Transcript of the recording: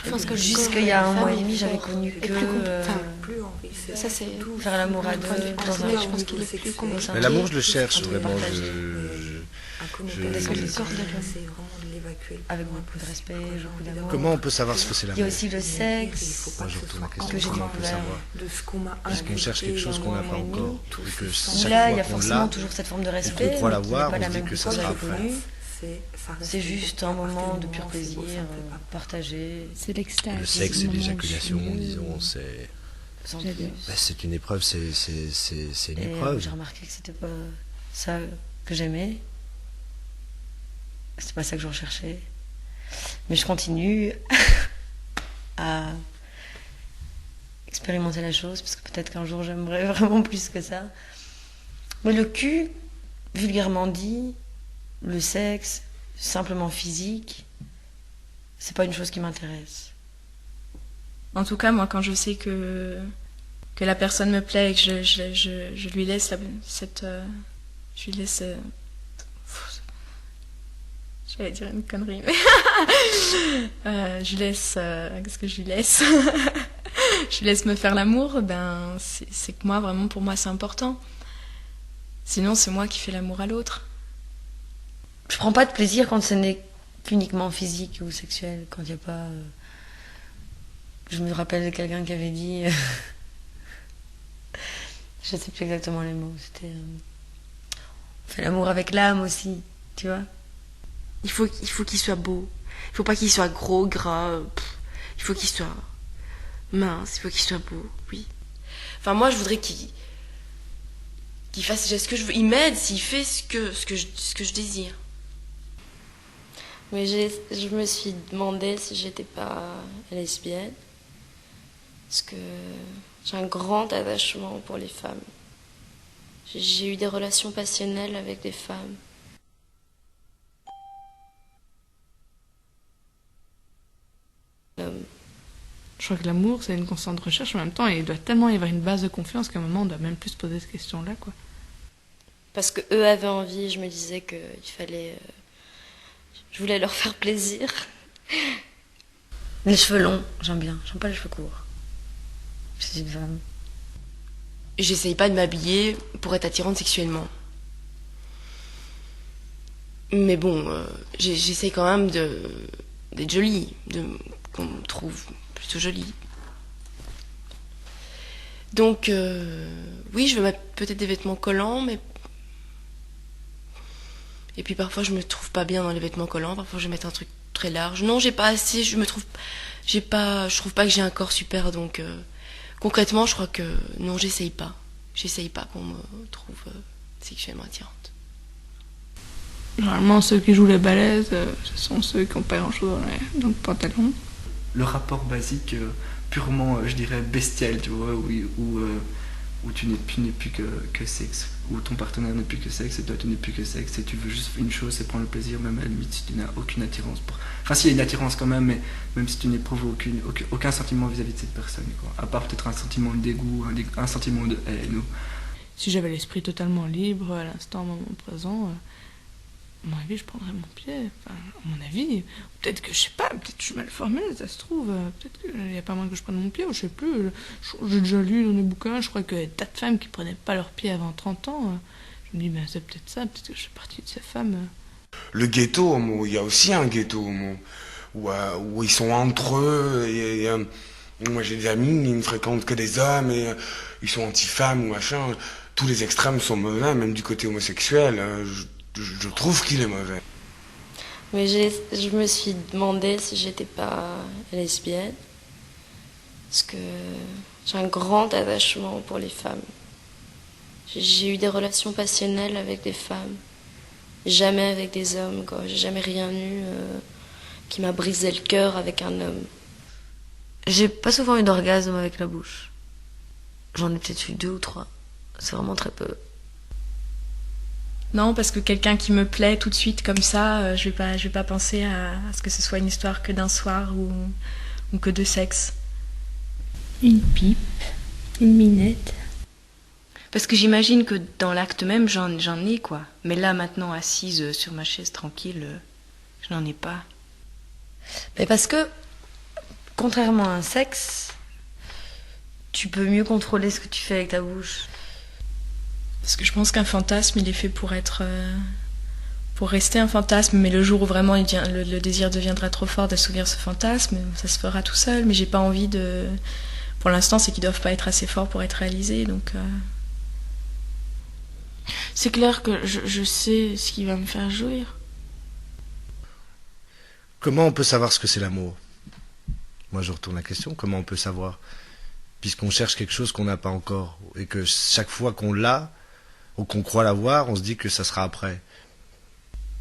Je pense que jusqu'il y a un mois et demi, j'avais connu que ça c'est faire l'amour à deux dans un je pense qu'il est plus compliqué. Mais l'amour, je le cherche vraiment. descendre le corps de l'homme avec beaucoup de respect, beaucoup d'amour. Comment on peut savoir ce que c'est Il y a l'amour? aussi le sexe. Moi, je retourne la que question. j'ai Comment on peut découvert savoir? Est-ce qu'on cherche quelque chose qu'on n'a pas encore? Et que chaque Là, il y fois a qu'on forcément l'a, toujours cette forme de on respect, peut croire mais qui n'est l'avoir, pas on la se dit même que que ça quand sera j'avais après. connu. C'est juste un moment de pur plaisir, partagé. C'est l'extase. Le sexe et l'éjaculation, disons, c'est... Sans plus. C'est une épreuve, c'est une Et épreuve. j'ai remarqué que c'était pas ça que j'aimais. C'était pas ça que je recherchais. Mais je continue à expérimenter la chose, parce que peut-être qu'un jour j'aimerais vraiment plus que ça. Mais le cul, vulgairement dit, le sexe, simplement physique, c'est pas une chose qui m'intéresse. En tout cas, moi, quand je sais que la personne me plaît et que je lui laisse je lui laisse... J'allais dire une connerie, mais... je laisse... Qu'est-ce que je lui laisse? Je lui laisse me faire l'amour, ben, c'est que moi, vraiment, pour moi, c'est important. Sinon, c'est moi qui fais l'amour à l'autre. Je prends pas de plaisir quand ce n'est qu'uniquement physique ou sexuel, quand il n'y a pas... Je me rappelle de quelqu'un qui avait dit... je sais plus exactement les mots, c'était... on fait l'amour avec l'âme aussi, tu vois. Il faut qu'il soit beau. Il faut pas qu'il soit gros, gras. Il faut qu'il soit mince, il faut qu'il soit beau, oui. Enfin, moi, je voudrais qu'il fasse ce que je veux. Il m'aide s'il fait ce que je désire. Mais je me suis demandé si j'étais pas lesbienne. Parce que j'ai un grand attachement pour les femmes. J'ai eu des relations passionnelles avec des femmes. Je crois que l'amour, c'est une constante recherche en même temps, et il doit tellement y avoir une base de confiance qu'à un moment, on doit même plus se poser cette question-là, quoi. Parce que eux avaient envie, je me disais qu'il fallait... je voulais leur faire plaisir. Les cheveux longs, j'aime bien. J'aime pas les cheveux courts. Je suis une femme. J'essaye pas de m'habiller pour être attirante sexuellement. Mais bon, j'essaye quand même d'être jolie, qu'on me trouve plutôt jolie. Donc, oui, je vais mettre peut-être des vêtements collants, mais... Et puis parfois, je me trouve pas bien dans les vêtements collants, parfois je vais mettre un truc très large. Non, j'ai pas assez, je trouve pas que j'ai un corps super, donc... concrètement, je crois que... Non, j'essaye pas. J'essaye pas qu'on me trouve sexuellement attirante. Normalement, ceux qui jouent les balaises, ce sont ceux qui n'ont pas grand-chose dans le pantalon. Le rapport basique, purement, je dirais, bestial, tu vois, où tu n'es plus que sexe, où ton partenaire n'est plus que sexe et toi tu n'es plus que sexe et tu veux juste une chose, c'est prendre le plaisir, même à la limite si tu n'as aucune attirance pour... Enfin, s'il y a une attirance quand même, mais même si tu n'éprouves aucun sentiment vis-à-vis de cette personne, quoi. À part peut-être un sentiment de dégoût, un sentiment de haine. Si j'avais l'esprit totalement libre à l'instant, au moment présent, à mon avis, je prendrais mon pied. Enfin, à mon avis, peut-être que, je sais pas, peut-être que je suis mal formée, ça se trouve. Peut-être qu'il n'y a pas moins que je prenne mon pied, ou je sais plus. J'ai déjà lu dans des bouquins, je crois qu'il y a des tas de femmes qui prenaient pas leur pied avant 30 ans. Je me dis, ben, c'est peut-être ça, peut-être que je fais partie de ces femmes. Le ghetto homo, il y a aussi un ghetto homo, où ils sont entre eux, et moi j'ai des amis, ils ne fréquentent que des hommes, et ils sont anti-femmes ou machin. Tous les extrêmes sont mauvais, même du côté homosexuel. Je trouve qu'il est mauvais. Mais je me suis demandé si j'étais pas lesbienne. Parce que j'ai un grand attachement pour les femmes. J'ai eu des relations passionnelles avec des femmes. Jamais avec des hommes, quoi. J'ai jamais rien eu qui m'a brisé le cœur avec un homme. J'ai pas souvent eu d'orgasme avec la bouche. J'en ai peut-être eu 2 ou 3. C'est vraiment très peu. Non, parce que quelqu'un qui me plaît tout de suite comme ça, je vais pas penser à ce que ce soit une histoire que d'un soir ou que de sexe. Une pipe, une minette. Parce que j'imagine que dans l'acte même, j'en ai, quoi. Mais là, maintenant, assise sur ma chaise tranquille, je n'en ai pas. Mais parce que, contrairement à un sexe, tu peux mieux contrôler ce que tu fais avec ta bouche. Parce que je pense qu'un fantasme, il est fait pour être... pour rester un fantasme, mais le jour où vraiment le désir deviendra trop fort d'assouvir ce fantasme, ça se fera tout seul, mais j'ai pas envie de... Pour l'instant, c'est qu'ils doivent pas être assez forts pour être réalisés, donc... C'est clair que je sais ce qui va me faire jouir. Comment on peut savoir ce que c'est l'amour? Moi, je retourne la question. Comment on peut savoir? Puisqu'on cherche quelque chose qu'on n'a pas encore. Et que chaque fois qu'on l'a, ou qu'on croit l'avoir, on se dit que ça sera après.